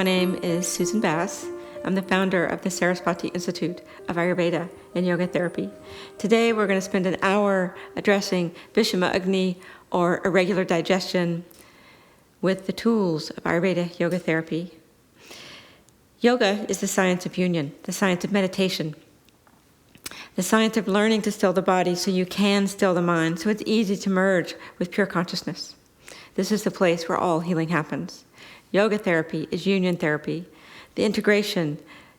my name is Susan Bass. I'm the founder of the Sarasvati Institute of Ayurveda and Yoga Therapy. Today we're going to spend an hour addressing Vishama Agni, or irregular digestion, with the tools of Ayurveda Yoga Therapy. Yoga is the science of union, the science of meditation, the science of learning to still the body so you can still the mind, so it's easy to merge with pure consciousness. This is the place where all healing happens. Yoga therapy is union therapy, the integration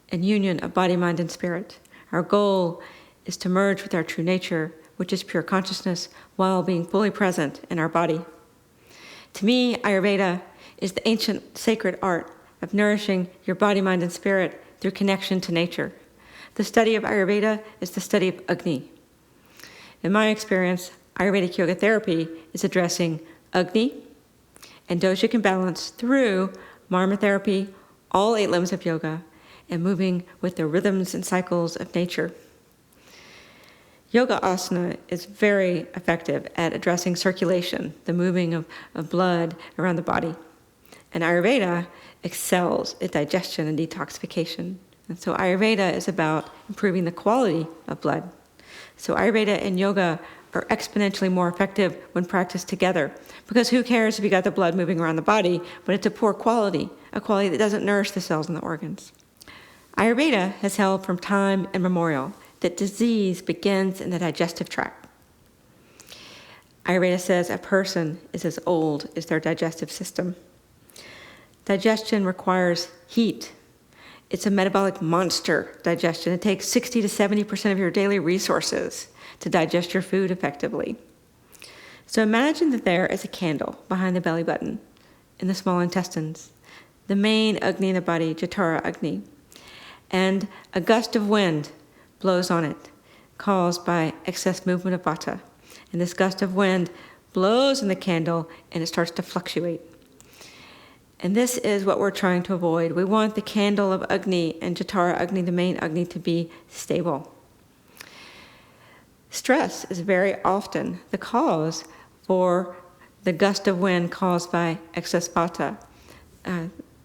and union of body, mind, and spirit. Our goal is to merge with our true nature, which is pure consciousness, while being fully present in our body. To me, Ayurveda is the ancient sacred art of nourishing your body, mind, and spirit through connection to nature. The study of Ayurveda is the study of Agni. In my experience, Ayurvedic Yoga Therapy is addressing Agni and doshic imbalance through marma therapy, all 8 limbs of yoga, and moving with the rhythms and cycles of nature. Yoga asana is very effective at addressing circulation, the moving of blood around the body. And Ayurveda excels at digestion and detoxification. And so Ayurveda is about improving the quality of blood. So Ayurveda and yoga are exponentially more effective when practiced together. Because who cares if you got the blood moving around the body, but it's a poor quality, a quality that doesn't nourish the cells and the organs. Ayurveda has held from time immemorial that disease begins in the digestive tract. Ayurveda says a person is as old as their digestive system. Digestion requires heat. It's a metabolic monster, digestion. It takes 60 to 70% of your daily resources to digest your food effectively. So imagine that there is a candle behind the belly button in the small intestines, the main Agni in the body, Jatara Agni, and a gust of wind blows on it, caused by excess movement of Vata. And this gust of wind blows in the candle and it starts to fluctuate. And this is what we're trying to avoid. We want the candle of Agni and Jatara Agni, the main Agni, to be stable. Stress is very often the cause for the gust of wind caused by excess Vata.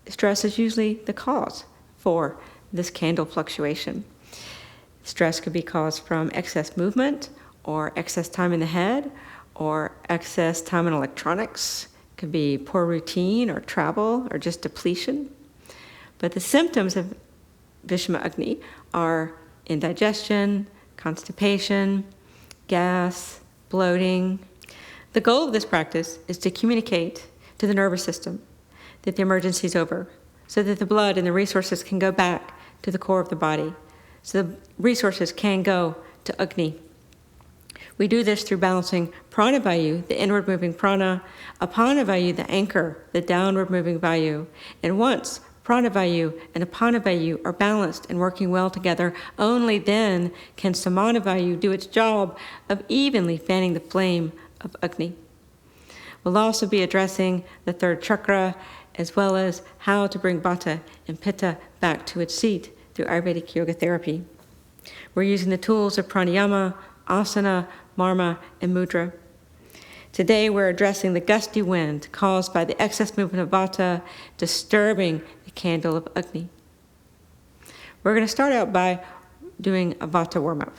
Stress is usually the cause for this candle fluctuation. Stress could be caused from excess movement, or excess time in the head, or excess time in electronics. It could be poor routine, or travel, or just depletion. But the symptoms of Vishama Agni are indigestion, constipation, gas, bloating. The goal of this practice is to communicate to the nervous system that the emergency is over, so that the blood and the resources can go back to the core of the body, so the resources can go to Agni. We do this through balancing prana vayu, the inward moving prana, apana vayu, the anchor, the downward moving vayu. And once prana vayu and apana vayu are balanced and working well together, only then can samana vayu do its job of evenly fanning the flame of Agni. We'll also be addressing the third chakra, as well as how to bring Vata and Pitta back to its seat through Ayurvedic Yoga Therapy. We're using the tools of pranayama, asana, marma, and mudra. Today we're addressing the gusty wind caused by the excess movement of Vata, disturbing the candle of Agni. We're going to start out by doing a Vata warm-up.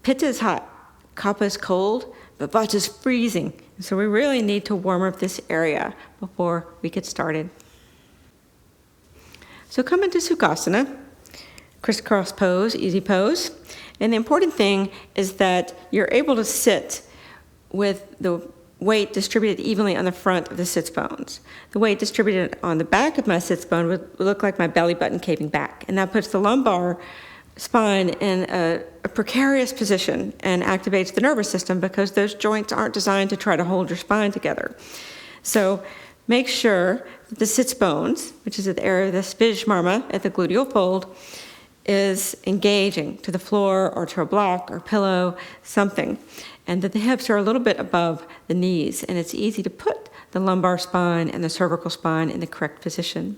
Pitta is hot, Kapha is cold, but Vata is freezing. So we really need to warm up this area before we get started. So come into Sukhasana, crisscross pose, easy pose. And the important thing is that you're able to sit with the weight distributed evenly on the front of the sits bones. The weight distributed on the back of my sits bone would look like my belly button caving back. And that puts the lumbar spine in a precarious position and activates the nervous system, because those joints aren't designed to try to hold your spine together. So make sure that the sits bones, which is at the area of the spijmarma at the gluteal fold, is engaging to the floor or to a block or pillow, something, and that the hips are a little bit above the knees, and it's easy to put the lumbar spine and the cervical spine in the correct position.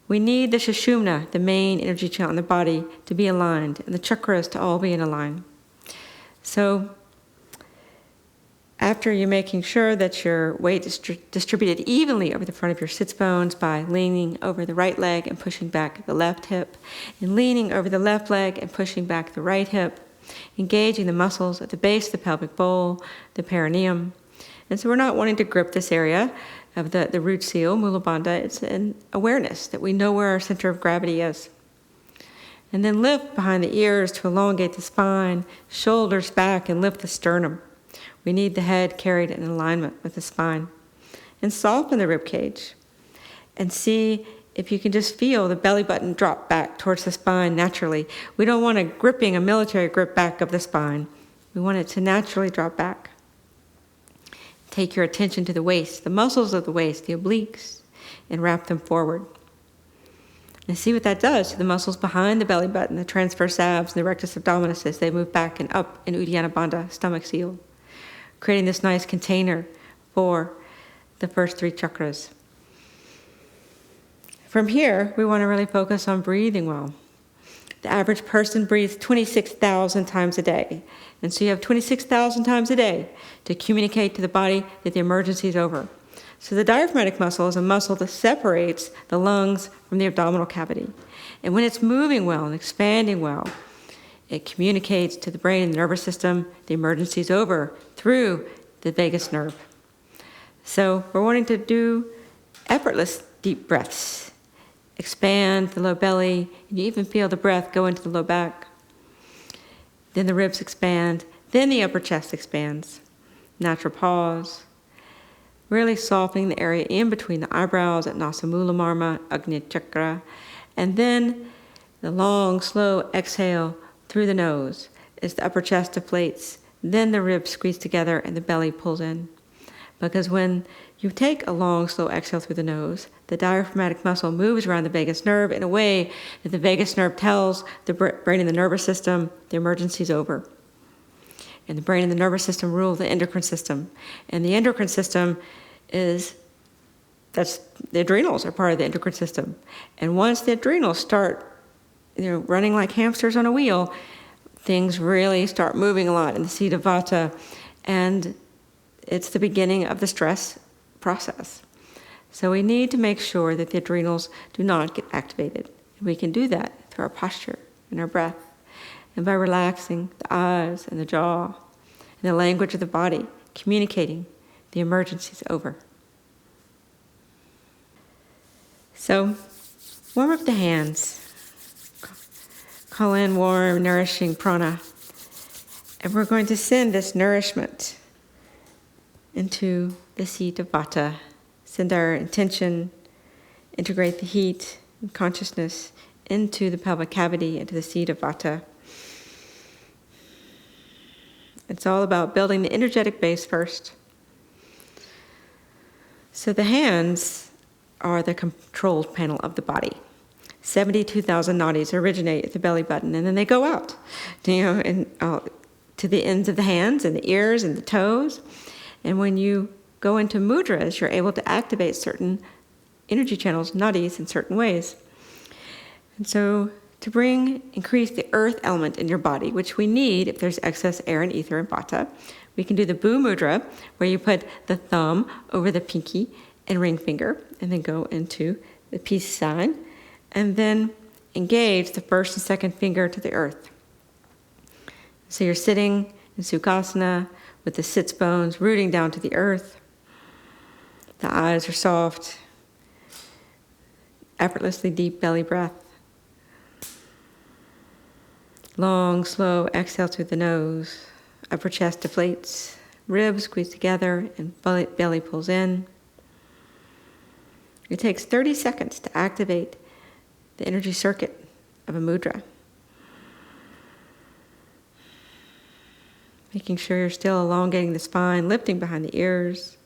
We need the Sushumna, the main energy channel in the body, to be aligned, and the chakras to all be in a line. So After you're making sure that your weight is distributed evenly over the front of your sits bones by leaning over the right leg and pushing back the left hip, and leaning over the left leg and pushing back the right hip, engaging the muscles at the base of the pelvic bowl, the perineum. And so we're not wanting to grip this area of the root seal, Mula Bandha. It's an awareness that we know where our center of gravity is. And then lift behind the ears to elongate the spine, shoulders back, and lift the sternum. We need the head carried in alignment with the spine. And soften the rib cage. And see if you can just feel the belly button drop back towards the spine naturally. We don't want a military grip back of the spine. We want it to naturally drop back. Take your attention to the waist, the muscles of the waist, the obliques, and wrap them forward. And see what that does to the muscles behind the belly button, the transverse abs, and the rectus abdominis as they move back and up in Uddiyana Bandha, stomach seal, creating this nice container for the first 3 chakras. From here, we want to really focus on breathing well. The average person breathes 26,000 times a day. And so you have 26,000 times a day to communicate to the body that the emergency is over. So the diaphragmatic muscle is a muscle that separates the lungs from the abdominal cavity. And when it's moving well and expanding well, it communicates to the brain and the nervous system the emergency is over through the vagus nerve. So we're wanting to do effortless deep breaths. Expand the low belly, and you even feel the breath go into the low back. Then the ribs expand, then the upper chest expands. Natural pause. Really softening the area in between the eyebrows at Nasamula Marma, Agni Chakra. And then the long, slow exhale through the nose as the upper chest deflates. Then the ribs squeeze together and the belly pulls in. Because when you take a long, slow exhale through the nose, the diaphragmatic muscle moves around the vagus nerve in a way that the vagus nerve tells the brain and the nervous system the emergency is over. And the brain and the nervous system rule the endocrine system. And the endocrine system the adrenals are part of the endocrine system. And once the adrenals start running like hamsters on a wheel, things really start moving a lot in the seat of Vata. And it's the beginning of the stress process. So we need to make sure that the adrenals do not get activated. And we can do that through our posture and our breath, and by relaxing the eyes and the jaw, and the language of the body, communicating the emergency is over. So warm up the hands. Call in warm, nourishing prana. And we're going to send this nourishment into the seat of Vata. Send our intention, integrate the heat and consciousness into the pelvic cavity, into the seat of Vata. It's all about building the energetic base first. So the hands are the control panel of the body. 72,000 nadis originate at the belly button, and then they go out, to the ends of the hands and the ears and the toes. And when you go into mudras, you're able to activate certain energy channels, nadis, in certain ways. And so to increase the earth element in your body, which we need if there's excess air and ether in Vata, we can do the Bu Mudra, where you put the thumb over the pinky and ring finger, and then go into the peace sign, and then engage the first and second finger to the earth. So you're sitting in Sukhasana with the sits bones rooting down to the earth. The eyes are soft, effortlessly deep belly breath. Long, slow exhale through the nose. Upper chest deflates, ribs squeeze together, and belly pulls in. It takes 30 seconds to activate the energy circuit of a mudra. Making sure you're still elongating the spine, lifting behind the ears.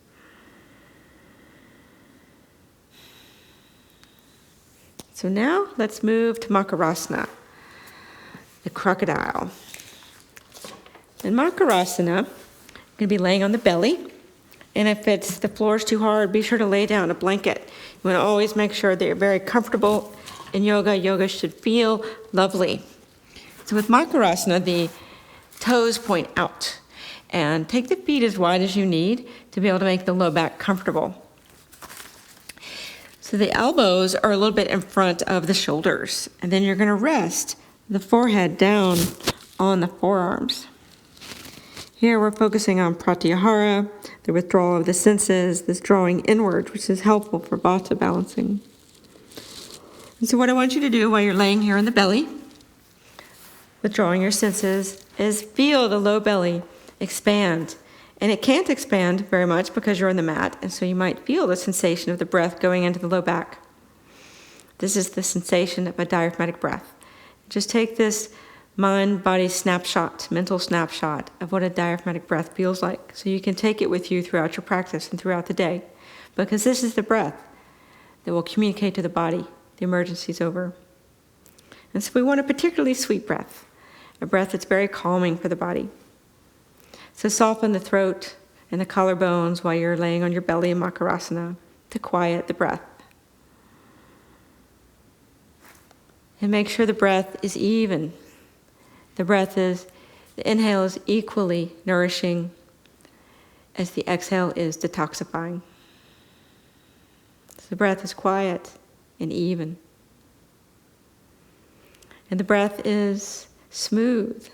So now let's move to Makarasana, the crocodile. In Makarasana, you're going to be laying on the belly. And if the floor is too hard, be sure to lay down a blanket. You want to always make sure that you're very comfortable in yoga. Yoga should feel lovely. So with Makarasana, the toes point out. And take the feet as wide as you need to be able to make the low back comfortable. So the elbows are a little bit in front of the shoulders. And then you're going to rest the forehead down on the forearms. Here we're focusing on pratyahara, the withdrawal of the senses, this drawing inward, which is helpful for vata balancing. And so what I want you to do while you're laying here on the belly, withdrawing your senses, is feel the low belly expand. And it can't expand very much because you're on the mat, and so you might feel the sensation of the breath going into the low back. This is the sensation of a diaphragmatic breath. Just take this mind-body snapshot, mental snapshot of what a diaphragmatic breath feels like, so you can take it with you throughout your practice and throughout the day, because this is the breath that will communicate to the body the emergency is over. And so we want a particularly sweet breath, a breath that's very calming for the body. So soften the throat and the collarbones while you're laying on your belly in Makarasana to quiet the breath. And make sure the breath is even. The inhale is equally nourishing as the exhale is detoxifying. So the breath is quiet and even. And the breath is smooth.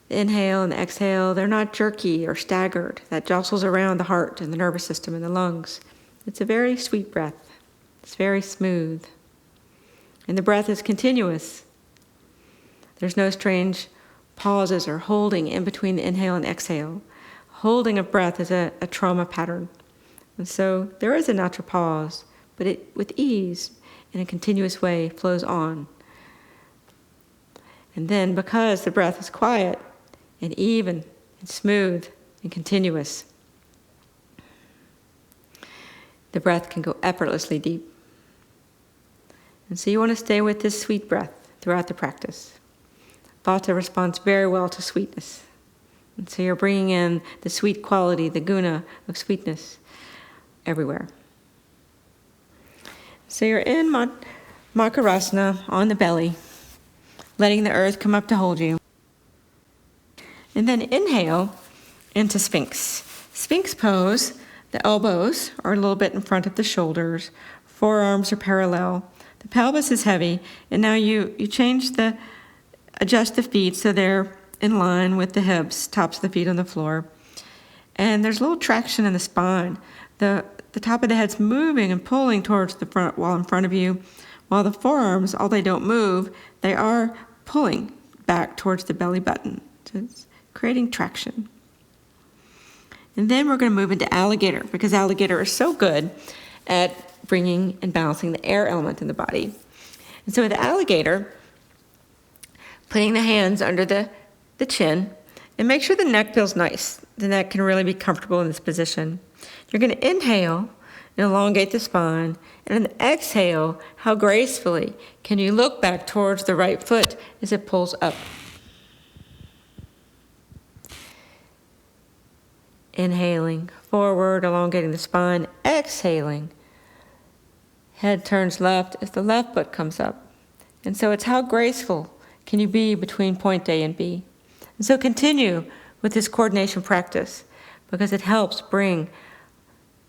The inhale and the exhale, they're not jerky or staggered. That jostles around the heart and the nervous system and the lungs. It's a very sweet breath. It's very smooth. And the breath is continuous. There's no strange pauses or holding in between the inhale and exhale. Holding a breath is a trauma pattern. And so there is a natural pause, but it, with ease, in a continuous way, flows on. And then because the breath is quiet and even and smooth and continuous, the breath can go effortlessly deep. And so you want to stay with this sweet breath throughout the practice. Vata responds very well to sweetness. And so you're bringing in the sweet quality, the guna of sweetness everywhere. So you're in Makarasana on the belly, letting the earth come up to hold you. And then inhale into Sphinx. Sphinx pose, the elbows are a little bit in front of the shoulders, forearms are parallel, the pelvis is heavy, and now you adjust the feet so they're in line with the hips, tops of the feet on the floor. And there's a little traction in the spine. The top of the head's moving and pulling towards the front wall in front of you, while the forearms, although they don't move, they are pulling back towards the belly button. So it's creating traction. And then we're going to move into Alligator, because Alligator is so good at bringing and balancing the air element in the body. And so with Alligator, putting the hands under the chin, and make sure the neck feels nice. The neck can really be comfortable in this position. You're going to inhale and elongate the spine, and on the exhale, how gracefully can you look back towards the right foot as it pulls up. Inhaling forward, elongating the spine. Exhaling, head turns left as the left foot comes up. And so it's how graceful can you be between point A and B. And so continue with this coordination practice, because it helps bring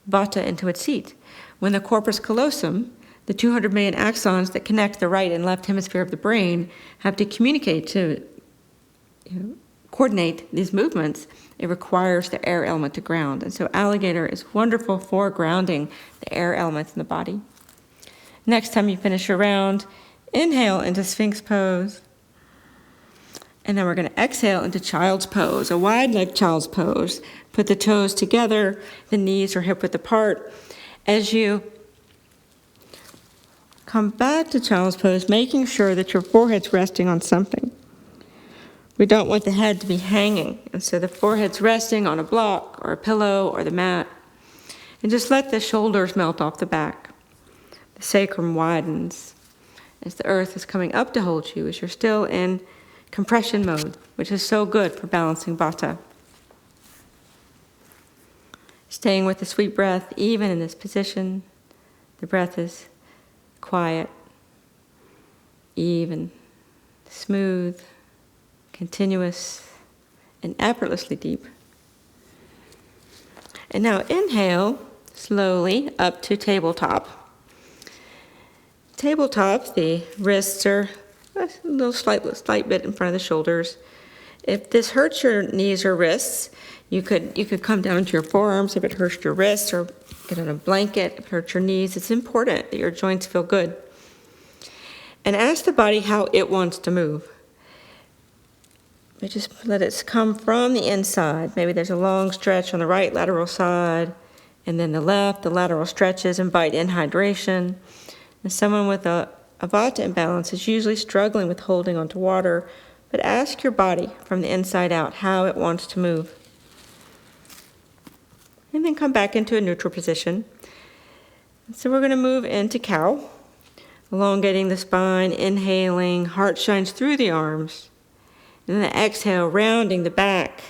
Vata into its seat. When the corpus callosum, the 200 million axons that connect the right and left hemisphere of the brain, have to communicate to coordinate these movements, it requires the air element to ground. And so Alligator is wonderful for grounding the air elements in the body. Next time you finish your round, inhale into Sphinx pose. And then we're going to exhale into Child's Pose, a wide-legged Child's Pose. Put the toes together, the knees are hip-width apart. As you come back to Child's Pose, making sure that your forehead's resting on something. We don't want the head to be hanging, and so the forehead's resting on a block or a pillow or the mat. And just let the shoulders melt off the back. The sacrum widens as the earth is coming up to hold you, as you're still in compression mode, which is so good for balancing Vata. Staying with the sweet breath, even in this position, the breath is quiet, even, smooth, continuous, and effortlessly deep. And now inhale slowly up to tabletop. Tabletop, the wrists are a little slight bit in front of the shoulders. If this hurts your knees or wrists, you could come down to your forearms if it hurts your wrists, or get on a blanket if it hurts your knees. It's important that your joints feel good. And ask the body how it wants to move. But just let it come from the inside. Maybe there's a long stretch on the right lateral side, and then the lateral stretches invite in hydration. And someone with a Vata imbalance is usually struggling with holding onto water, but ask your body from the inside out how it wants to move. And then come back into a neutral position. So we're going to move into cow, elongating the spine, inhaling, heart shines through the arms. And then exhale, rounding the back,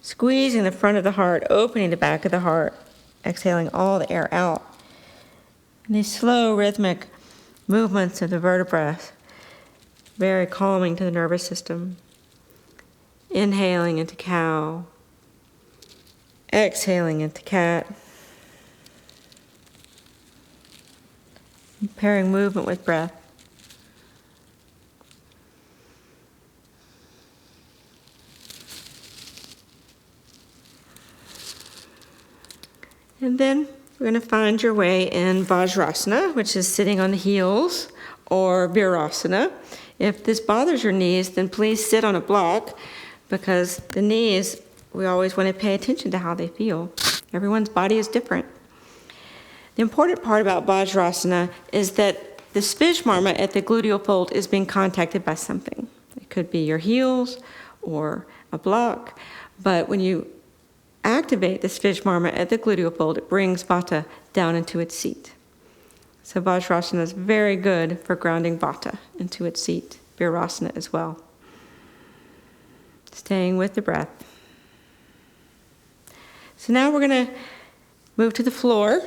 squeezing the front of the heart, opening the back of the heart, exhaling all the air out. And these slow, rhythmic movements of the vertebrae, very calming to the nervous system. Inhaling into cow, exhaling into cat. Pairing movement with breath. And then we're going to find your way in Vajrasana, which is sitting on the heels, or Virasana. If this bothers your knees, then please sit on a block, because the knees, we always want to pay attention to how they feel. Everyone's body is different. The important part about Vajrasana is that the Svishmarma at the gluteal fold is being contacted by something. It could be your heels or a block, but when you activate the Svishmarma at the gluteal fold, it brings Vata down into its seat. So Vajrasana is very good for grounding Vata into its seat. Virasana as well. Staying with the breath. So now we're going to move to the floor.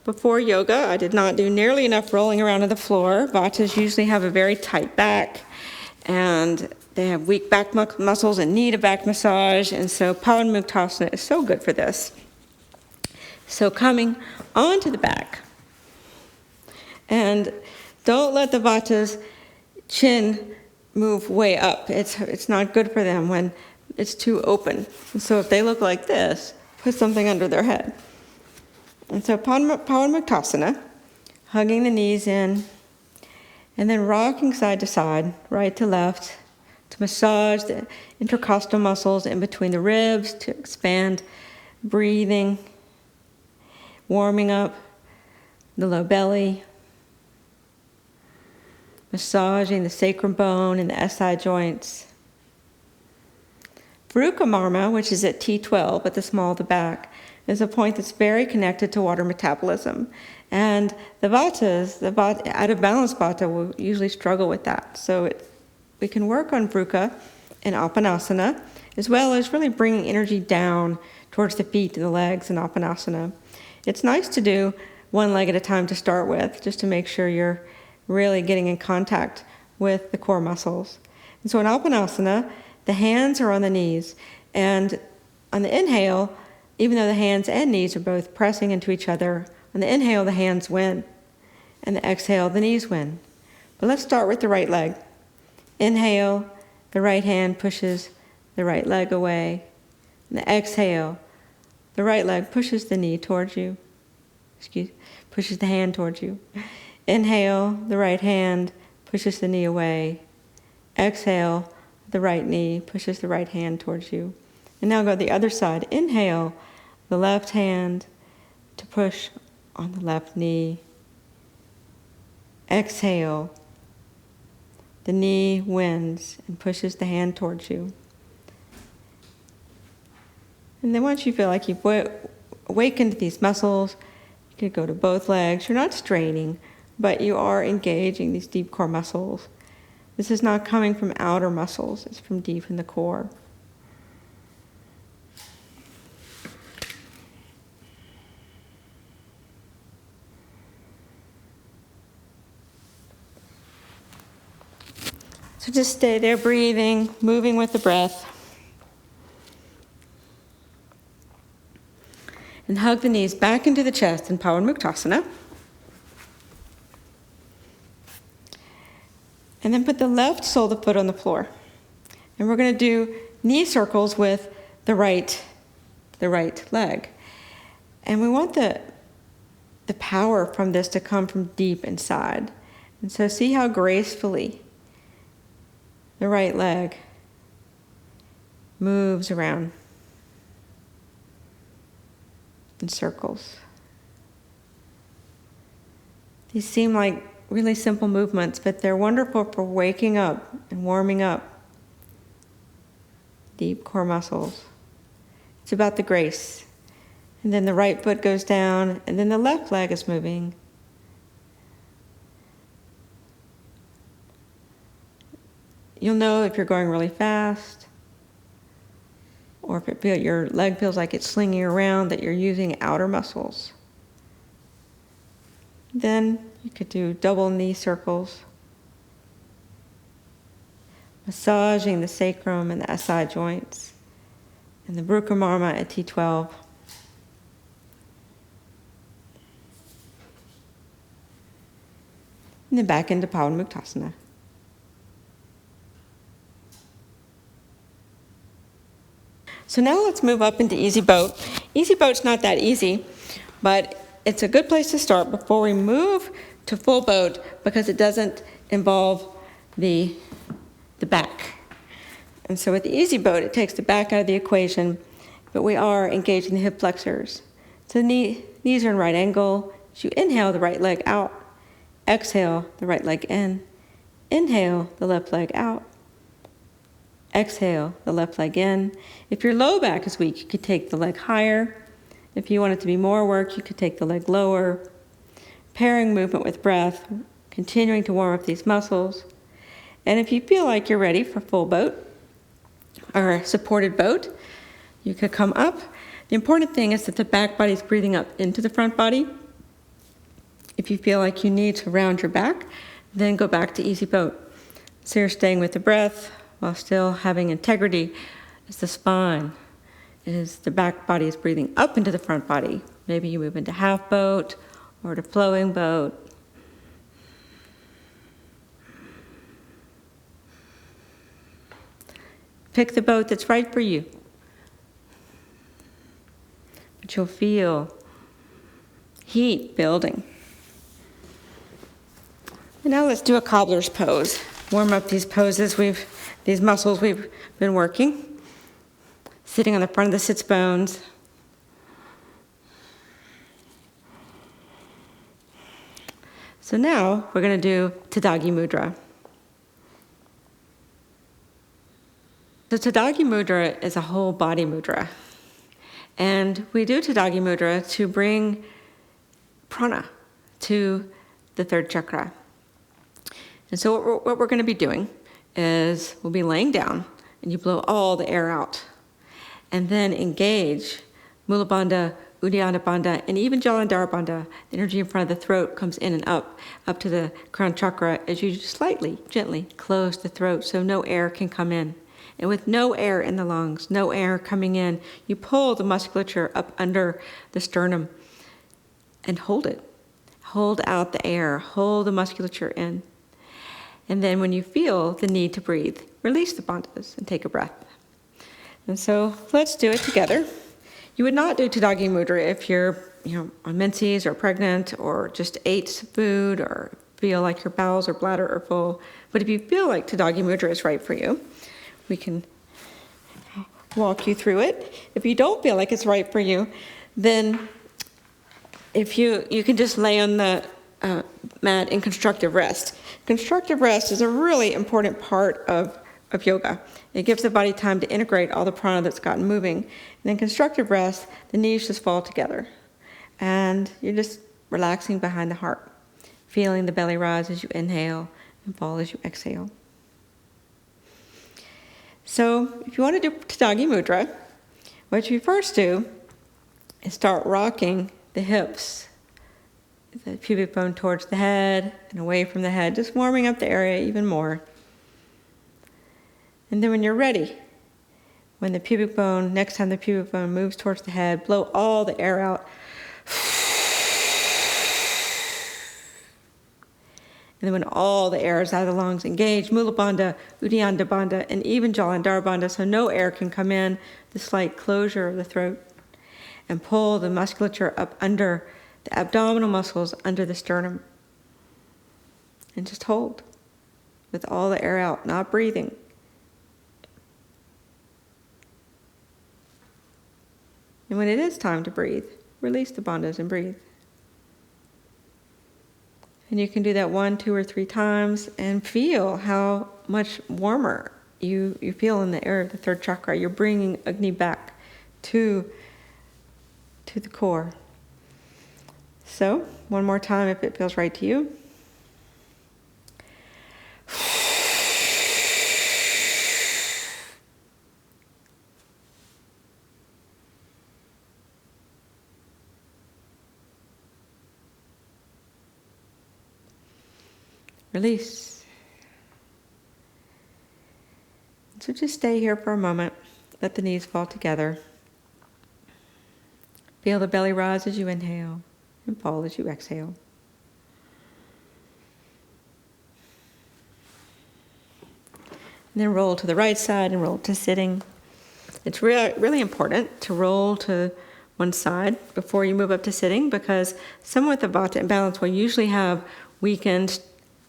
Before yoga, I did not do nearly enough rolling around on the floor. Vatas usually have a very tight back, and they have weak back muscles and need a back massage, and so Padmuktasana is so good for this. So coming onto the back, and don't let the Vata's chin move way up. It's not good for them when it's too open. And so if they look like this, put something under their head. And so Padmuktasana, hugging the knees in, and then rocking side to side, right to left, to massage the intercostal muscles in between the ribs, to expand breathing, warming up the low belly, massaging the sacrum bone and the SI joints. Vrukha Marma, which is at T12 at the small of the back, is a point that's very connected to water metabolism. And the Vatas, out of balance Vata, will usually struggle with that. So we can work on Vrukha and Alpine Asana, as well as really bringing energy down towards the feet and the legs in Alpine Asana. It's nice to do one leg at a time to start with, just to make sure you're really getting in contact with the core muscles. And so in Alpine Asana, the hands are on the knees. And on the inhale, even though the hands and knees are both pressing into each other, on the inhale, the hands win. And the exhale, the knees win. But let's start with the right leg. Inhale, the right hand pushes the right leg away. And the exhale, the right leg pushes the knee towards you. Pushes the hand towards you. Inhale, the right hand pushes the knee away. Exhale, the right knee pushes the right hand towards you. And now go the other side. Inhale, the left hand to push on the left knee. Exhale, the knee wins and pushes the hand towards you. And then once you feel like you've awakened these muscles, you could go to both legs. You're not straining, but you are engaging these deep core muscles. This is not coming from outer muscles, it's from deep in the core. So just stay there, breathing, moving with the breath. And hug the knees back into the chest in Pavanmuktasana. And then put the left sole of the foot on the floor. And we're going to do knee circles with the right leg. And we want the power from this to come from deep inside. And so see how gracefully the right leg moves around in circles. These seem like really simple movements, but they're wonderful for waking up and warming up deep core muscles. It's about the grace. And then the right foot goes down, and then the left leg is moving. You'll know if you're going really fast, or if your leg feels like it's slinging around, that you're using outer muscles. Then you could do double knee circles, massaging the sacrum and the SI joints, and the Bruchamarma at T12. And then back into Pavanmuktasana. So now let's move up into Easy Boat. Easy Boat's not that easy, but it's a good place to start before we move to full boat, because it doesn't involve the back. And so with the Easy Boat, it takes the back out of the equation, but we are engaging the hip flexors. So the knees are in right angle. As you inhale, the right leg out. Exhale, the right leg in. Inhale, the left leg out. Exhale, the left leg in. If your low back is weak, you could take the leg higher. If you want it to be more work, you could take the leg lower. Pairing movement with breath, continuing to warm up these muscles. And if you feel like you're ready for full boat or supported boat, you could come up. The important thing is that the back body is breathing up into the front body. If you feel like you need to round your back, then go back to Easy Boat. So you're staying with the breath while still having integrity as the spine is the back body is breathing up into the front body. Maybe you move into half boat or to flowing boat. Pick the boat that's right for you. But you'll feel heat building. And now let's do a cobbler's pose. Warm up these poses, these muscles we've been working. Sitting on the front of the sits bones. So now we're going to do Tadagi Mudra. So Tadagi Mudra is a whole body mudra. And we do Tadagi Mudra to bring prana to the third chakra. And so what we're going to be doing is we'll be laying down and you blow all the air out. And then engage Mula Bandha, Uddiyana Bandha, and even Jalandhara Bandha. The energy in front of the throat comes in and up to the crown chakra as you slightly, gently close the throat so no air can come in. And with no air in the lungs, no air coming in, you pull the musculature up under the sternum and hold it. Hold out the air, hold the musculature in. And then when you feel the need to breathe, release the bandhas and take a breath. And so let's do it together. You would not do Tadagi Mudra if you're on menses or pregnant or just ate food or feel like your bowels or bladder are full. But if you feel like Tadagi Mudra is right for you, we can walk you through it. If you don't feel like it's right for you, then if you can just lay on the mat in constructive rest. Constructive rest is a really important part of yoga. It gives the body time to integrate all the prana that's gotten moving. And in constructive rest, the knees just fall together. And you're just relaxing behind the heart, feeling the belly rise as you inhale and fall as you exhale. So if you want to do Tadagi Mudra, what you first do is start rocking the hips, the pubic bone towards the head and away from the head, just warming up the area even more. And then when you're ready, when the pubic bone, next time the pubic bone moves towards the head, blow all the air out. And then when all the air is out of the lungs, engage Mula Bandha, Uddiyana Bandha, and even Jalandhara Bandha, so no air can come in, the slight closure of the throat. And pull the musculature up under the abdominal muscles, under the sternum. And just hold with all the air out, not breathing. And when it is time to breathe, release the bandhas and breathe. And you can do that 1, 2, or 3 times and feel how much warmer you feel in the air, the third chakra. You're bringing Agni back to the core. So, one more time if it feels right to you. Release. So just stay here for a moment. Let the knees fall together. Feel the belly rise as you inhale and fall as you exhale. And then roll to the right side and roll to sitting. It's really important to roll to one side before you move up to sitting, because someone with a Vata imbalance will usually have weakened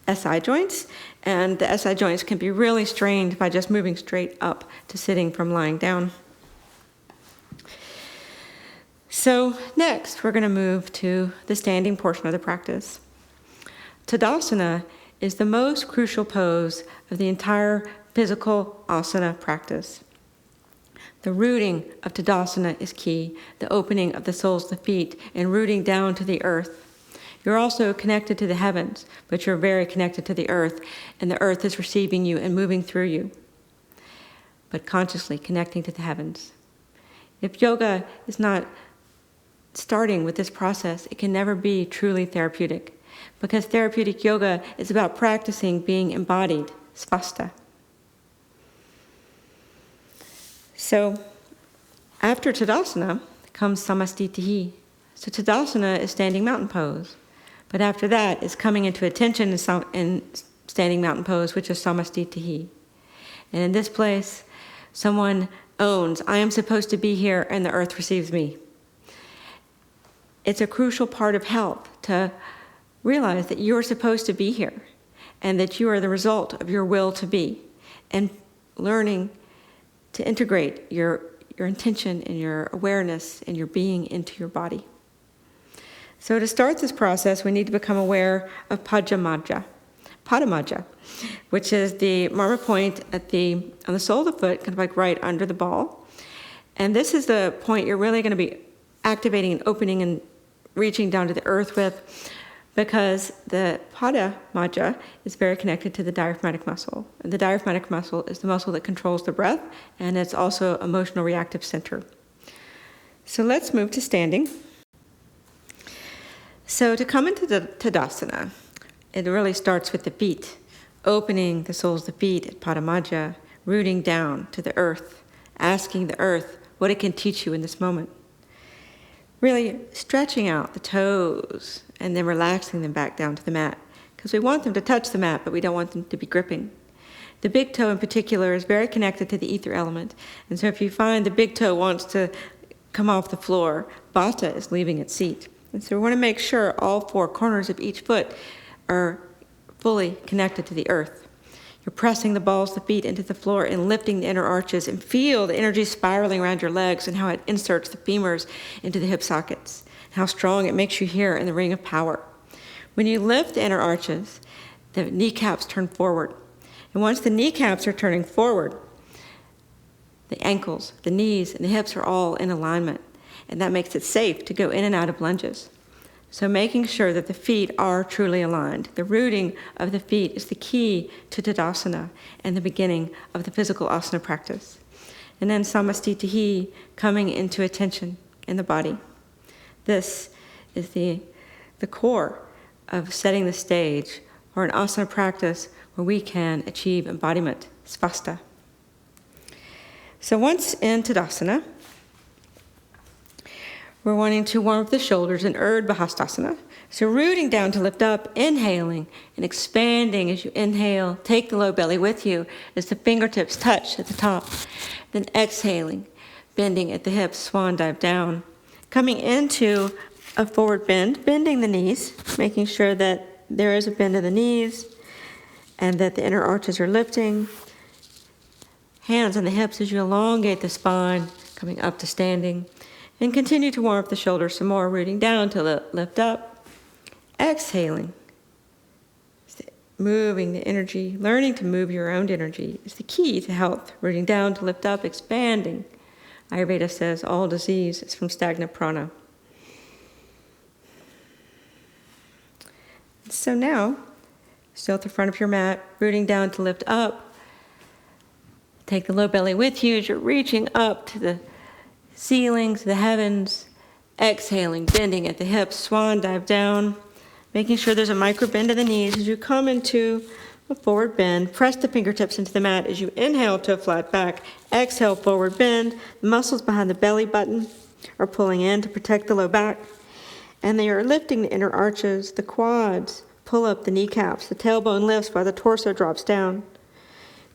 SI joints, and the SI joints can be really strained by just moving straight up to sitting from lying down. So next, we're going to move to the standing portion of the practice. Tadasana is the most crucial pose of the entire physical asana practice. The rooting of Tadasana is key, the opening of the soles of the feet and rooting down to the earth. You're also connected to the heavens, but you're very connected to the earth, and the earth is receiving you and moving through you, but consciously connecting to the heavens. If yoga is not starting with this process, it can never be truly therapeutic, because therapeutic yoga is about practicing being embodied, svasta. So after Tadasana comes Samastitihi. So Tadasana is standing mountain pose. But after that is coming into attention in standing mountain pose, which is Samastitihi. And in this place, someone owns, I am supposed to be here and the earth receives me. It's a crucial part of health to realize that you're supposed to be here and that you are the result of your will to be, and learning to integrate your intention and your awareness and your being into your body. So to start this process, we need to become aware of Padamaja, which is the marma point on the sole of the foot, kind of like right under the ball. And this is the point you're really going to be activating and opening and reaching down to the earth with, because the Padamaja is very connected to the diaphragmatic muscle. And the diaphragmatic muscle is the muscle that controls the breath, and it's also emotional reactive center. So let's move to standing. So to come into the Tadasana, it really starts with the feet, opening the soles of the feet at Padamaja, rooting down to the earth, asking the earth what it can teach you in this moment. Really stretching out the toes and then relaxing them back down to the mat, because we want them to touch the mat, but we don't want them to be gripping. The big toe in particular is very connected to the ether element, and so if you find the big toe wants to come off the floor, Vata is leaving its seat. And so we want to make sure all 4 corners of each foot are fully connected to the earth. You're pressing the balls of the feet into the floor and lifting the inner arches, and feel the energy spiraling around your legs and how it inserts the femurs into the hip sockets, how strong it makes you here in the ring of power. When you lift the inner arches, the kneecaps turn forward. And once the kneecaps are turning forward, the ankles, the knees, and the hips are all in alignment. And that makes it safe to go in and out of lunges. So making sure that the feet are truly aligned. The rooting of the feet is the key to Tadasana and the beginning of the physical asana practice. And then Samastitihi, coming into attention in the body. This is the core of setting the stage for an asana practice where we can achieve embodiment, svasta. So once in Tadasana, we're wanting to warm up the shoulders in Urdhva Hastasana. So rooting down to lift up, inhaling and expanding as you inhale. Take the low belly with you as the fingertips touch at the top. Then exhaling, bending at the hips, swan dive down. Coming into a forward bend, bending the knees, making sure that there is a bend in the knees and that the inner arches are lifting. Hands on the hips as you elongate the spine, coming up to standing. And continue to warm up the shoulders some more, rooting down to lift up. Exhaling. Moving the energy, learning to move your own energy is the key to health. Rooting down to lift up, expanding. Ayurveda says all disease is from stagnant prana. So now, still at the front of your mat, rooting down to lift up. Take the low belly with you as you're reaching up to the ceiling, to the heavens. Exhaling, bending at the hips, swan dive down. Making sure there's a micro bend in the knees as you come into a forward bend. Press the fingertips into the mat as you inhale to a flat back. Exhale, forward bend. The muscles behind the belly button are pulling in to protect the low back. And they are lifting the inner arches, the quads. Pull up the kneecaps. The tailbone lifts while the torso drops down.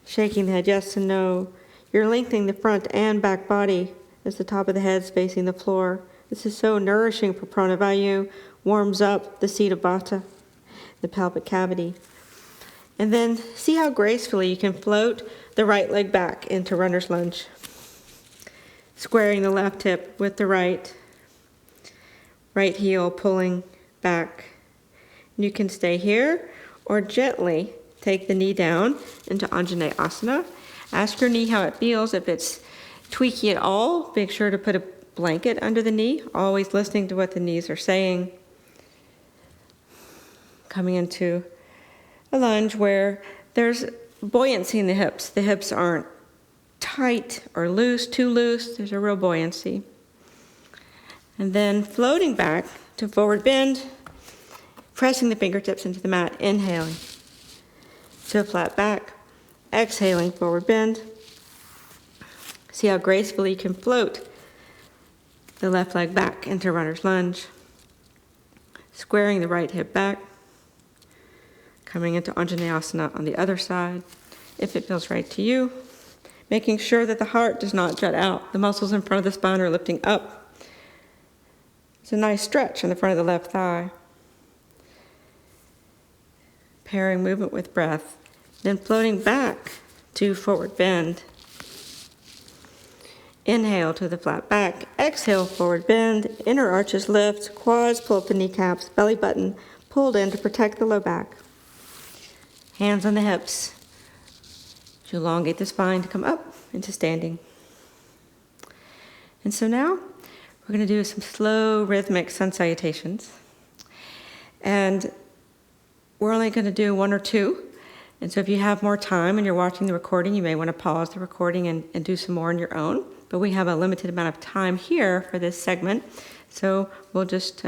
Shaking the head yes and no. You're lengthening the front and back body as the top of the head is facing the floor. This is so nourishing for pranavayu. Warms up the seat of Vata, the pelvic cavity. And then see how gracefully you can float the right leg back into runner's lunge. Squaring the left hip with the right heel pulling back. And you can stay here or gently take the knee down into Anjaneyana Asana. Ask your knee how it feels. If it's tweaky at all, make sure to put a blanket under the knee, always listening to what the knees are saying. Coming into a lunge where there's buoyancy in the hips. The hips aren't tight or loose, too loose. There's a real buoyancy. And then floating back to forward bend, pressing the fingertips into the mat, inhaling to a flat back, exhaling, forward bend. See how gracefully you can float the left leg back into runner's lunge, squaring the right hip back, coming into Anjaneyana Asana on the other side, if it feels right to you. Making sure that the heart does not jut out. The muscles in front of the spine are lifting up. It's a nice stretch on the front of the left thigh. Pairing movement with breath. Then floating back to forward bend. Inhale to the flat back. Exhale, forward bend. Inner arches lift. Quads pull up the kneecaps. Belly button pulled in to protect the low back. Hands on the hips. To elongate the spine to come up into standing. And so now we're going to do some slow rhythmic sun salutations. And we're only going to do one or two. And so if you have more time and you're watching the recording, you may want to pause the recording and do some more on your own. But we have a limited amount of time here for this segment. So we'll just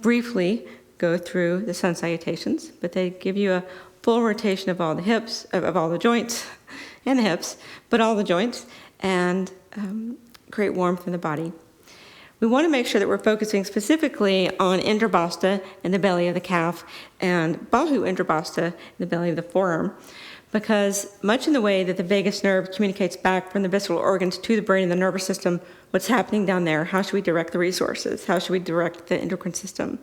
briefly go through the sun salutations. But they give you a full rotation of all the hips, of all the joints and the hips, but all the joints, and create warmth in the body. We want to make sure that we're focusing specifically on Indrabhasta in the belly of the calf and Bahu Indrabhasta in the belly of the forearm, because much in the way that the vagus nerve communicates back from the visceral organs to the brain and the nervous system, what's happening down there, how should we direct the resources, how should we direct the endocrine system.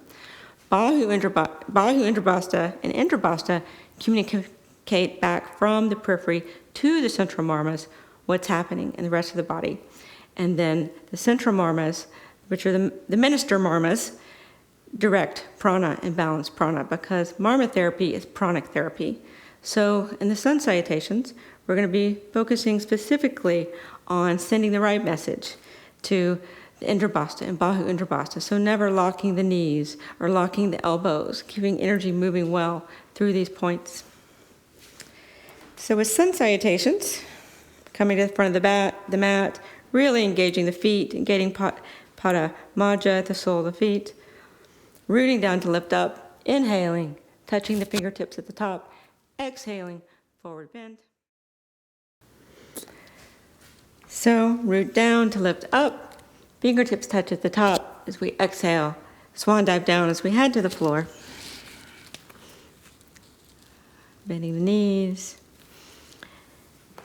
Bahu Indrabhasta and Indrabhasta communicate back from the periphery to the central marmas, what's happening in the rest of the body. And then the central marmas, which are the minister marmas, direct prana and balance prana, because marma therapy is pranic therapy. So in the sun salutations, we're going to be focusing specifically on sending the right message to the Indrabhasta and Bahu Indrabhasta. So never locking the knees or locking the elbows, keeping energy moving well through these points. So with sun salutations, coming to the front of the mat, really engaging the feet, engaging Pada Maja at the sole of the feet, rooting down to lift up, inhaling, touching the fingertips at the top, exhaling, forward bend. So root down to lift up. Fingertips touch at the top as we exhale. Swan dive down as we head to the floor. Bending the knees.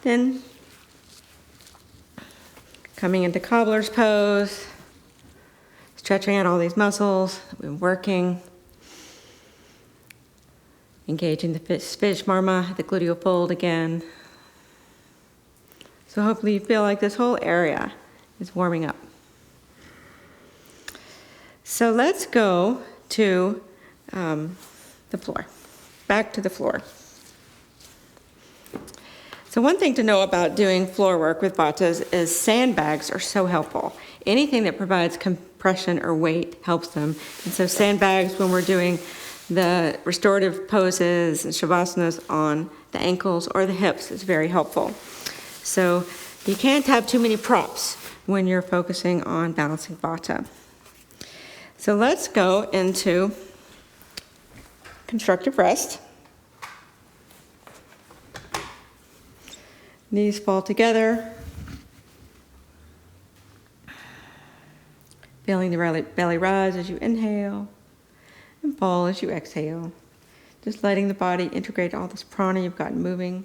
Then coming into cobbler's pose. Stretching out all these muscles that we've been working. Engaging the Svijmarma, the gluteal fold again. So hopefully you feel like this whole area is warming up. So let's go to the floor, back to the floor. So one thing to know about doing floor work with Vatas is sandbags are so helpful. Anything that provides compression or weight helps them. And so sandbags, when we're doing the restorative poses and Shavasanas on the ankles or the hips, is very helpful. So you can't have too many props when you're focusing on balancing Vata. So let's go into constructive rest. Knees fall together. Feeling the belly rise as you inhale and fall as you exhale. Just letting the body integrate all this prana you've got moving.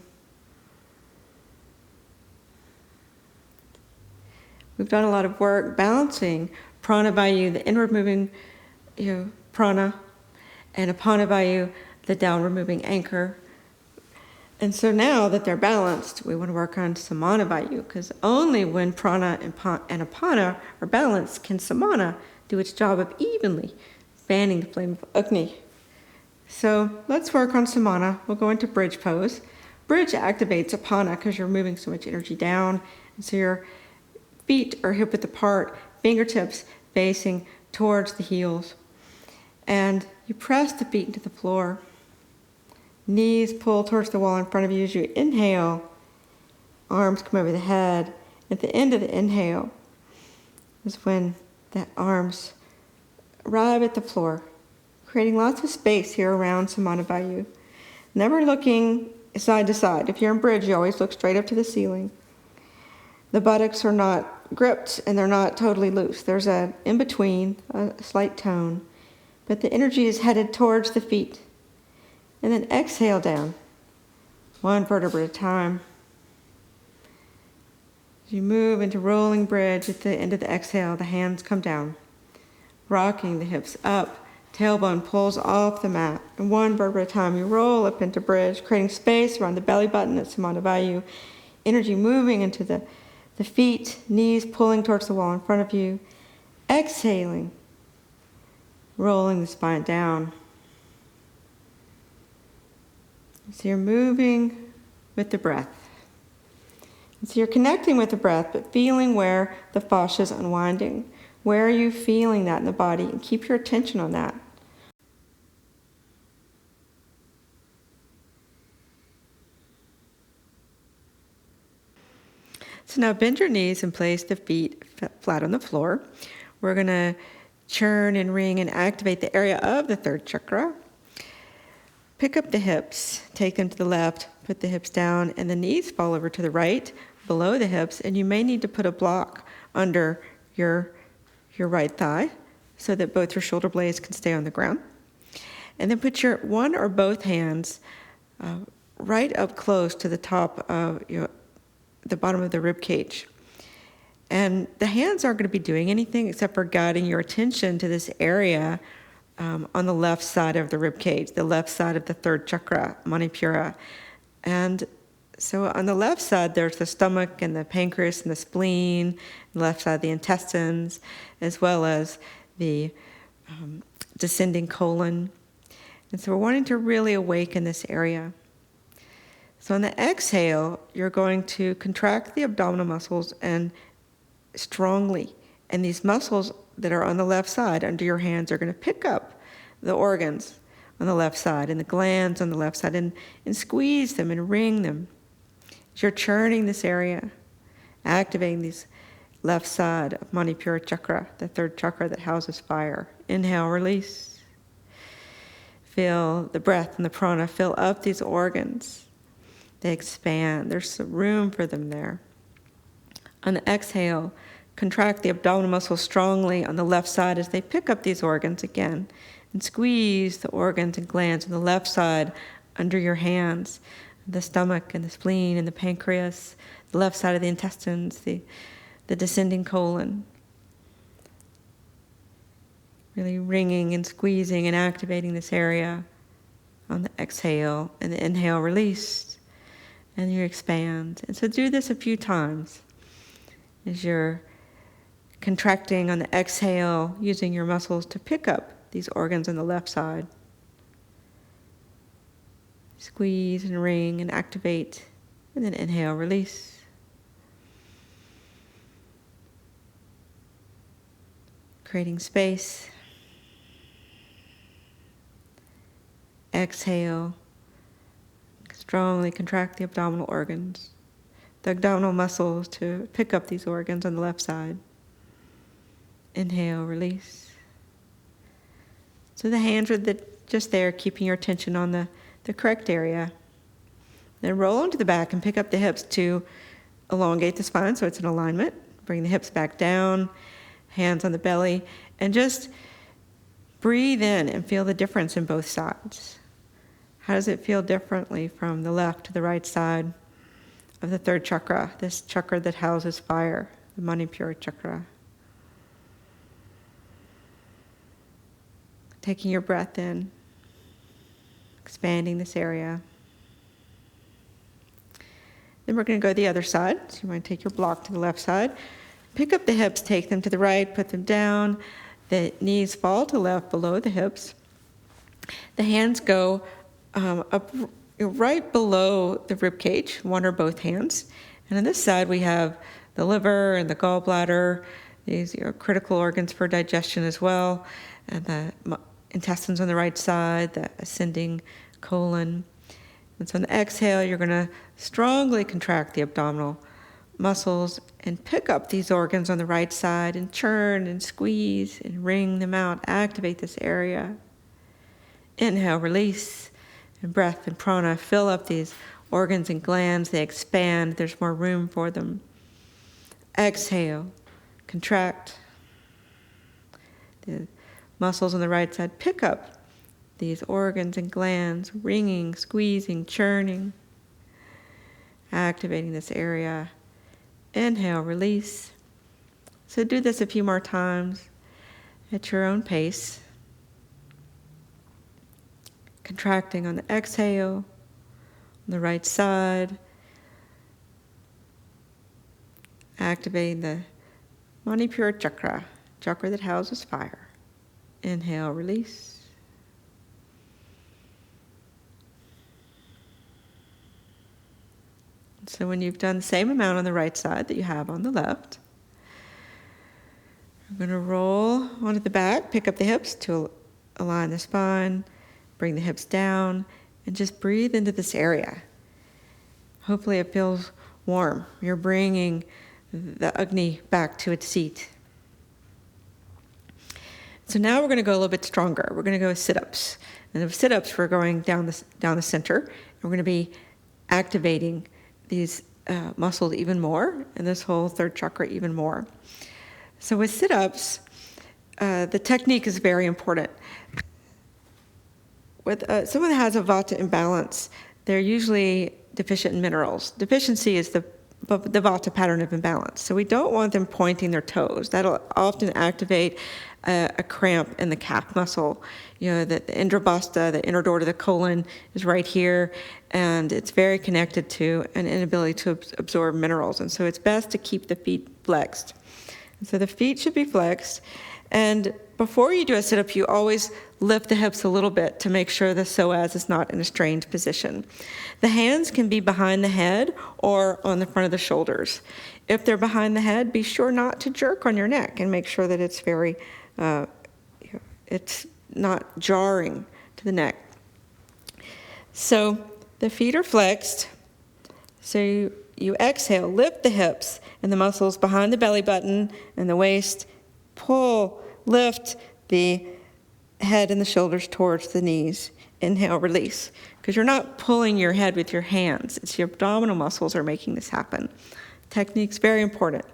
We've done a lot of work balancing prana vayu, the inward moving prana, and apana vayu, the downward moving anchor. And so now that they're balanced, we want to work on samana vayu, because only when prana and apana are balanced can samana do its job of evenly fanning the flame of Agni. So let's work on samana. We'll go into bridge pose. Bridge activates apana because you're moving so much energy down. And so your feet are hip width apart, fingertips facing towards the heels. And you press the feet into the floor. Knees pull towards the wall in front of you as you inhale. Arms come over the head. At the end of the inhale is when the arms arrive at the floor, creating lots of space here around Samana Vayu. Never looking side to side. If you're in bridge, you always look straight up to the ceiling. The buttocks are not gripped and they're not totally loose. There's an in-between, a slight tone, but the energy is headed towards the feet. And then exhale down, one vertebra at a time. As you move into rolling bridge at the end of the exhale, the hands come down, rocking the hips up, tailbone pulls off the mat. And one vertebra at a time, you roll up into bridge, creating space around the belly button at Samana Vayu. Energy moving into the feet, knees pulling towards the wall in front of you. Exhaling, rolling the spine down. So you're moving with the breath. And so you're connecting with the breath, but feeling where the fascia is unwinding. Where are you feeling that in the body? And keep your attention on that. So now bend your knees and place the feet flat on the floor. We're going to churn and ring and activate the area of the third chakra. Pick up the hips, take them to the left, put the hips down, and the knees fall over to the right, below the hips, and you may need to put a block under your right thigh so that both your shoulder blades can stay on the ground. And then put your one or both hands right up close to the top of the bottom of the rib cage. And the hands aren't going to be doing anything except for guiding your attention to this area on the left side of the rib cage, the left side of the third chakra, Manipura. And so on the left side, there's the stomach and the pancreas and the spleen, the left side, the intestines, as well as the descending colon. And so we're wanting to really awaken this area. So on the exhale, you're going to contract the abdominal muscles and strongly. And these muscles that are on the left side under your hands are going to pick up the organs on the left side and the glands on the left side and squeeze them and wring them. As you're churning this area, activating this left side of Manipura Chakra, the third chakra that houses fire. Inhale, release. Feel the breath and the prana fill up these organs. They expand. There's some room for them there. On the exhale, contract the abdominal muscles strongly on the left side as they pick up these organs again, and squeeze the organs and glands on the left side under your hands, the stomach and the spleen and the pancreas, the left side of the intestines, the descending colon. Really wringing and squeezing and activating this area on the exhale, and the inhale, release, and you expand. And so do this a few times as you're contracting on the exhale, using your muscles to pick up these organs on the left side. Squeeze and wring and activate, and then inhale, release. Creating space. Exhale. Strongly contract the abdominal organs, the abdominal muscles to pick up these organs on the left side. Inhale, release. So the hands are just there, keeping your attention on the correct area. Then roll onto the back and pick up the hips to elongate the spine so it's in alignment. Bring the hips back down, hands on the belly, and just breathe in and feel the difference in both sides. How does it feel differently from the left to the right side of the third chakra, this chakra that houses fire, the Manipura Chakra? Taking your breath in, expanding this area. Then we're going to go to the other side. So you want to take your block to the left side. Pick up the hips, take them to the right, put them down. The knees fall to left below the hips. The hands go up right below the rib cage, one or both hands. And on this side we have the liver and the gallbladder. These are critical organs for digestion as well. And the intestines on the right side, the ascending colon. And so on the exhale, you're going to strongly contract the abdominal muscles and pick up these organs on the right side and churn and squeeze and wring them out. Activate this area. Inhale, release, and breath and prana fill up these organs and glands. They expand. There's more room for them. Exhale, contract. The muscles on the right side pick up these organs and glands, wringing, squeezing, churning, activating this area. Inhale, release. So do this a few more times at your own pace. Contracting on the exhale, on the right side. Activating the Manipura Chakra, chakra that houses fire. Inhale, release. So when you've done the same amount on the right side that you have on the left, we're going to roll onto the back, pick up the hips to align the spine, bring the hips down, and just breathe into this area. Hopefully it feels warm. You're bringing the Agni back to its seat. So now we're going to go a little bit stronger. We're going to go with sit-ups. And with sit-ups, we're going down the center. And we're going to be activating these muscles even more, and this whole third chakra even more. So with sit-ups, the technique is very important. With someone that has a Vata imbalance, they're usually deficient in minerals. Deficiency is the Vata pattern of imbalance. So we don't want them pointing their toes. That'll often activate a cramp in the calf muscle. You know, the Indrabhasta, the inner door to the colon, is right here, and it's very connected to an inability to absorb minerals. And so it's best to keep the feet flexed. And so the feet should be flexed. And before you do a sit-up, you always lift the hips a little bit to make sure the psoas is not in a strained position. The hands can be behind the head or on the front of the shoulders. If they're behind the head, be sure not to jerk on your neck and make sure that it's it's not jarring to the neck. So the feet are flexed. So you exhale, lift the hips and the muscles behind the belly button and the waist. Pull, lift the head and the shoulders towards the knees. Inhale, release. Because you're not pulling your head with your hands. It's your abdominal muscles are making this happen. Technique's very important.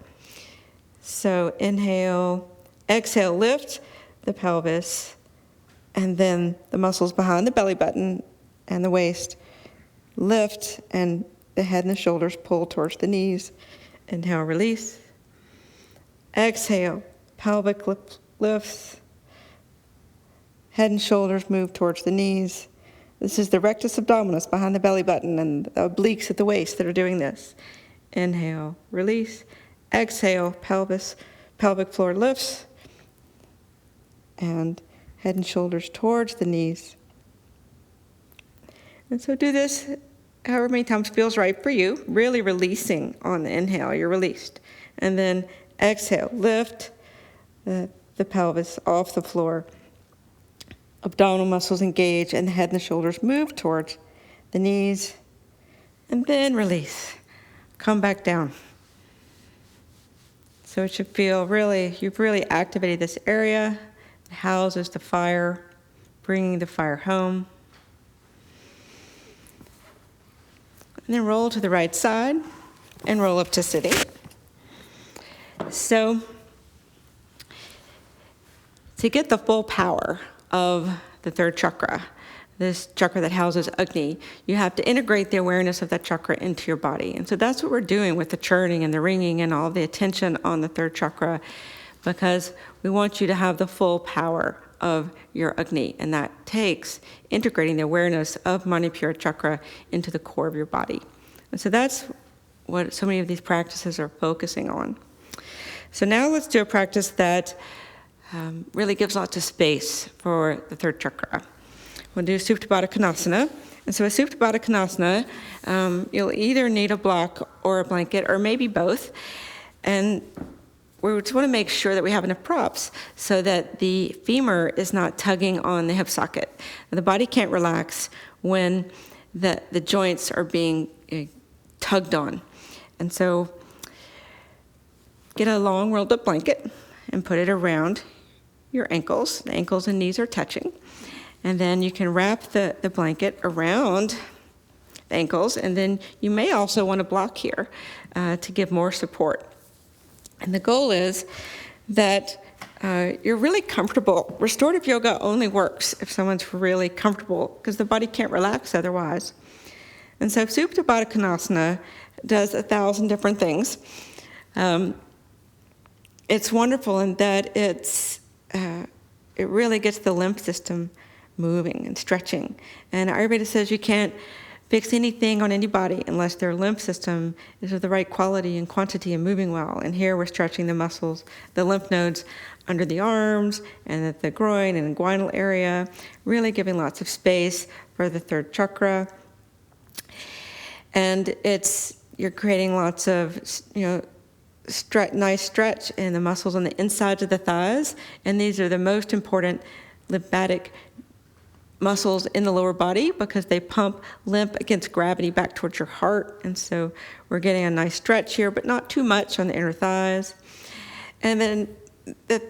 So inhale, exhale, lift the pelvis, and then the muscles behind the belly button and the waist lift, and the head and the shoulders pull towards the knees. Inhale, release. Exhale, pelvic lifts. Head and shoulders move towards the knees. This is the rectus abdominis behind the belly button and the obliques at the waist that are doing this. Inhale, release. Exhale, pelvic floor lifts. And head and shoulders towards the knees. And so do this however many times feels right for you, really releasing on the inhale, you're released. And then exhale, lift the pelvis off the floor. Abdominal muscles engage and the head and the shoulders move towards the knees. And then release. Come back down. So it should feel you've really activated this area. It houses the fire, bringing the fire home. And then roll to the right side and roll up to sitting. So to get the full power of the third chakra, this chakra that houses Agni, you have to integrate the awareness of that chakra into your body. And so that's what we're doing with the churning and the ringing and all the attention on the third chakra, because we want you to have the full power of your Agni, and that takes integrating the awareness of Manipura Chakra into the core of your body. And so that's what so many of these practices are focusing on. So now let's do a practice that really gives lots of space for the third chakra. We'll do Supta Badakanasana. And so a Supta Badakanasana, you'll either need a block or a blanket, or maybe both. And we just want to make sure that we have enough props so that the femur is not tugging on the hip socket. The body can't relax when the joints are being tugged on. And so get a long rolled up blanket and put it around your ankles. The ankles and knees are touching. And then you can wrap the blanket around the ankles, and then you may also want to block here to give more support. And the goal is that you're really comfortable. Restorative yoga only works if someone's really comfortable, because the body can't relax otherwise. And so Supta Badakanasana does 1,000 different things. It's wonderful in that it really gets the lymph system moving and stretching. And Ayurveda says you can't fix anything on anybody unless their lymph system is of the right quality and quantity and moving well. And here we're stretching the muscles, the lymph nodes under the arms and at the groin and inguinal area, really giving lots of space for the third chakra. And you're creating lots of, nice stretch in the muscles on the insides of the thighs. And these are the most important lymphatic muscles in the lower body because they pump lymph against gravity back towards your heart. And so we're getting a nice stretch here, but not too much on the inner thighs. And then the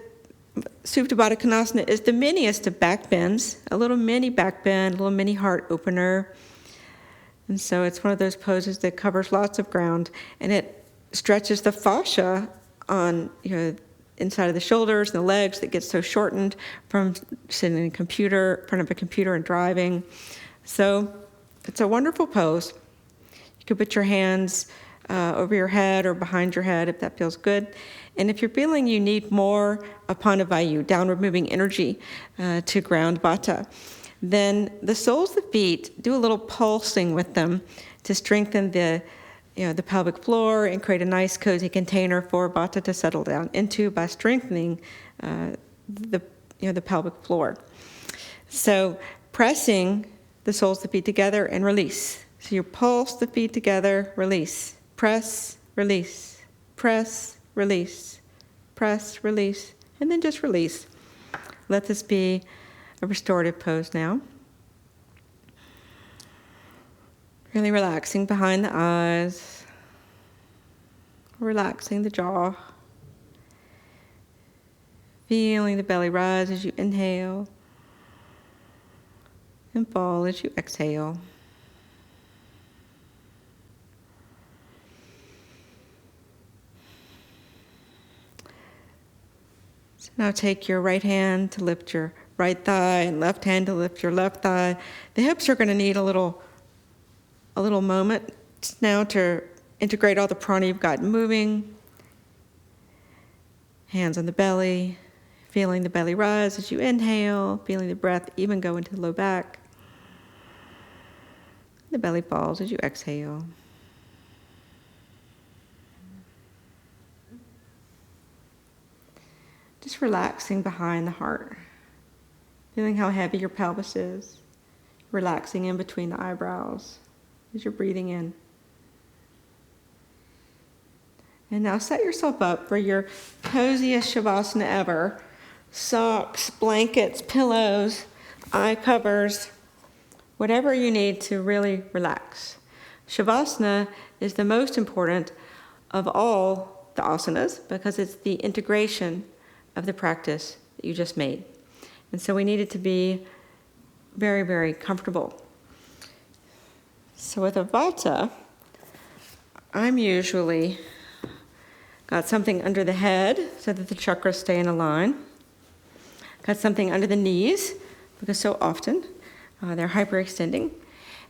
Supta Badakanasana is the miniest of back bends, a little mini back bend, a little mini heart opener. And so it's one of those poses that covers lots of ground, and it stretches the fascia on inside of the shoulders and the legs that gets so shortened from sitting in front of a computer and driving. So it's a wonderful pose. You could put your hands over your head or behind your head if that feels good. And if you're feeling you need more Apanavayu, downward moving energy, to ground Vata, then the soles of the feet, do a little pulsing with them to strengthen the pelvic floor and create a nice cozy container for Vata to settle down into by strengthening the pelvic floor. So pressing the soles of the feet together and release. So you pulse the feet together, release, press, release, press, release, press, release, and then just release. Let this be a restorative pose now. Really relaxing behind the eyes, relaxing the jaw, feeling the belly rise as you inhale and fall as you exhale. So now take your right hand to lift your right thigh and left hand to lift your left thigh. The hips are going to need a little moment now to integrate all the prana you've got moving. Hands on the belly, feeling the belly rise as you inhale, feeling the breath even go into the low back. The belly falls as you exhale. Just relaxing behind the heart. Feeling how heavy your pelvis is. Relaxing in between the eyebrows as you're breathing in. And now set yourself up for your coziest Shavasana ever. Socks, blankets, pillows, eye covers, whatever you need to really relax. Shavasana is the most important of all the asanas because it's the integration of the practice that you just made. And so we need it to be very, very comfortable. So with a vata, I'm usually got something under the head so that the chakras stay in a line. Got something under the knees because so often they're hyperextending.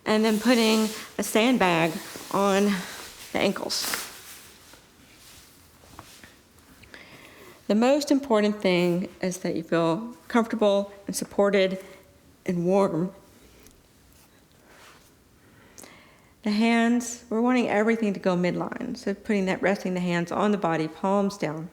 And then putting a sandbag on the ankles. The most important thing is that you feel comfortable and supported and warm. The hands, we're wanting everything to go midline. So resting the hands on the body, palms down.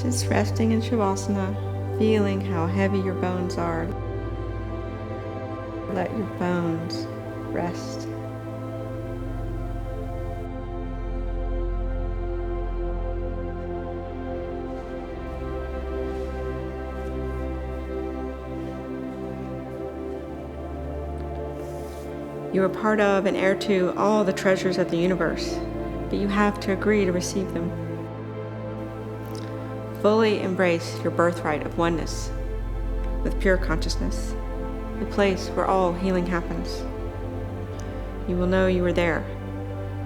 Just resting in Shavasana, feeling how heavy your bones are. Let your bones rest. You are part of and heir to all the treasures of the universe, but you have to agree to receive them. Fully embrace your birthright of oneness with pure consciousness, the place where all healing happens. You will know you are there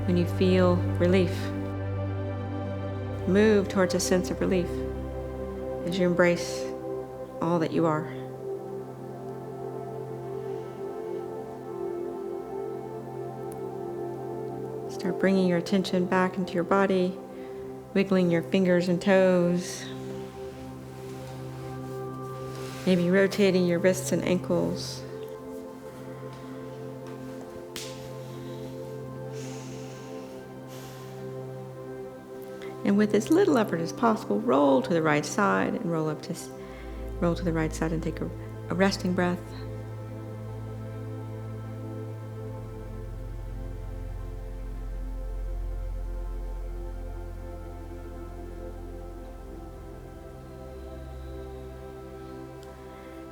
when you feel relief. Move towards a sense of relief as you embrace all that you are. Start bringing your attention back into your body, wiggling your fingers and toes, maybe rotating your wrists and ankles. And with as little effort as possible, roll to the right side and roll to the right side and take a resting breath.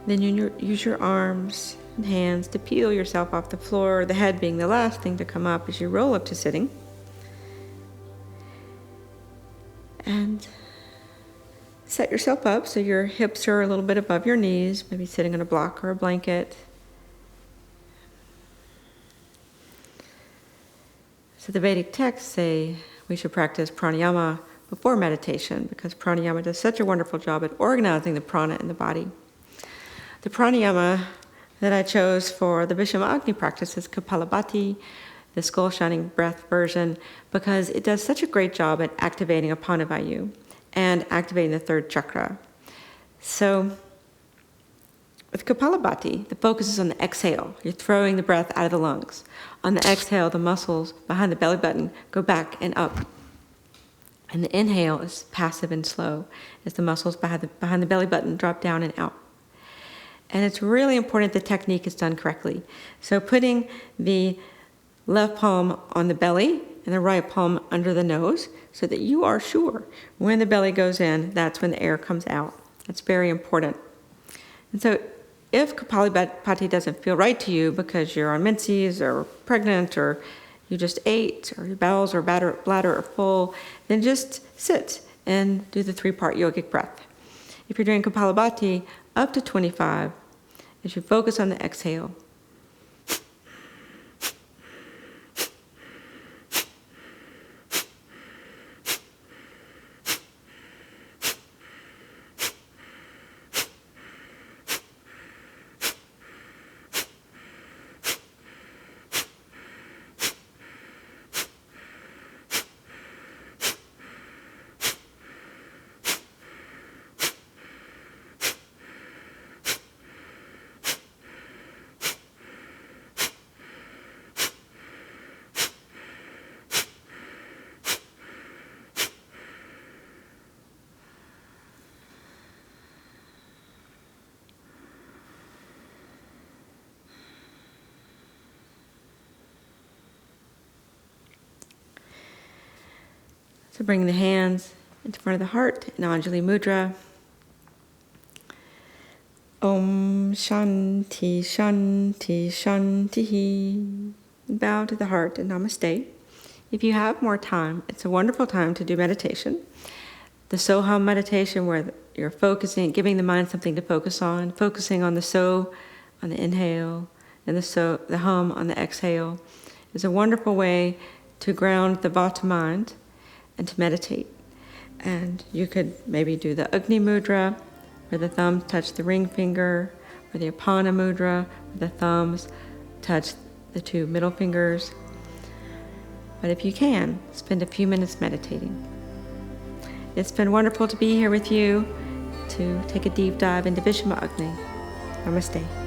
Then you use your arms and hands to peel yourself off the floor, the head being the last thing to come up as you roll up to sitting. And set yourself up so your hips are a little bit above your knees, maybe sitting on a block or a blanket. So the Vedic texts say we should practice pranayama before meditation because pranayama does such a wonderful job at organizing the prana in the body. The pranayama that I chose for the Vishama Agni practice is Kapalabhati, the skull shining breath version, because it does such a great job at activating Apanavayu and activating the third chakra. So with Kapalabhati, the focus is on the exhale. You're throwing the breath out of the lungs. On the exhale, the muscles behind the belly button go back and up. And the inhale is passive and slow as the muscles behind the belly button drop down and out. And it's really important the technique is done correctly. So putting the left palm on the belly and the right palm under the nose so that you are sure when the belly goes in, that's when the air comes out. That's very important. And so if Kapalabhati doesn't feel right to you because you're on menses or pregnant or you just ate or your bowels or bladder are full, then just sit and do the 3-part yogic breath. If you're doing Kapalabhati, up to 25, as you focus on the exhale. So bring the hands into front of the heart in Ugni Mudra. Om Shanti Shanti Shanti. Bow to the heart and Namaste. If you have more time, it's a wonderful time to do meditation. The Soham meditation where you're focusing, giving the mind something to focus on, focusing on the So on the inhale and the Hum on the exhale is a wonderful way to ground the Vata mind and to meditate. And you could maybe do the Ugni Mudra, where the thumbs touch the ring finger, or the Apana Mudra, where the thumbs touch the 2 middle fingers. But if you can, spend a few minutes meditating. It's been wonderful to be here with you to take a deep dive into Vishama Agni. Namaste.